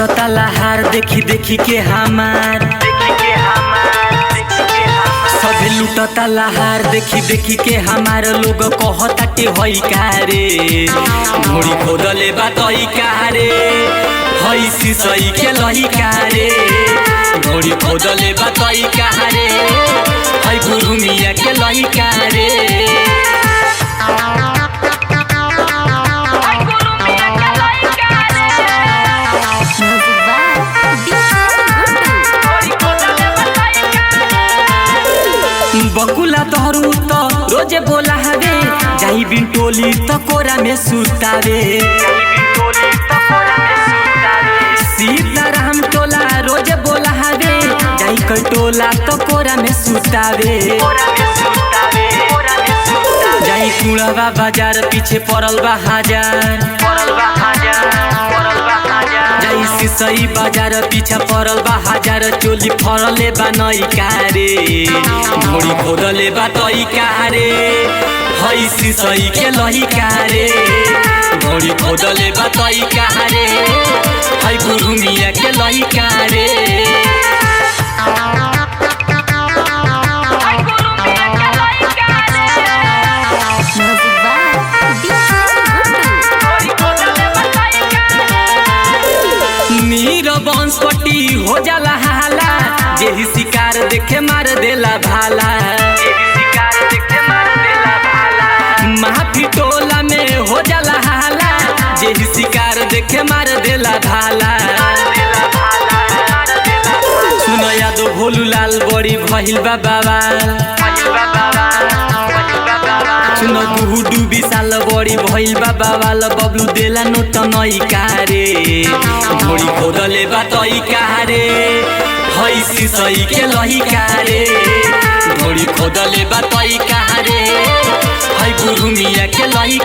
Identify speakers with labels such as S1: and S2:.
S1: लुटता लहार देखी देखी के हमार सभी लुटता लहार देखी देखी के हमार लोग कहता के हई कारे घोड़ी खोदले बातई कारे हई सिसई के लही कारे घोड़ी खोदले बातई कारे हई गुरुमिया के लही कारे बकुला तहरू तो रोजे बोला हवे जाई बिन टोली तो कोरा में सुतावे सीताराम टोला रोजे बोला हवे जाई कटोला तो कोरा में सुतावे जाई कुड़ावा बाजार पीछे पड़ल बा हजार जाई सिसई बाजार पीछा पड़ल बा हजार चोली फरले बा नई कारे घोड़ी खोदले बा तई कारे हई सिसई के लही कारे घोड़ी खोदले बा तई कारे हई गुरुमिया के लही कारे वंशपट्टी हो जाला हाला जेही शिकार देखे मार देला भाला महाफी टोला में हो जाला हाला जेही शिकार देखे मार देला भाला सुनो यादो भोलू लाल बड़ी भइल बा बाबाल सुनो गुडू विशाल बड़ी भइल बा बाबाल बबलू देला नोट नई कारे घोड़ी खोदले बा तई कारे हई सिसई के लही कारे घोड़ी खोदले बा तई कारे हई गुरुमिया के लही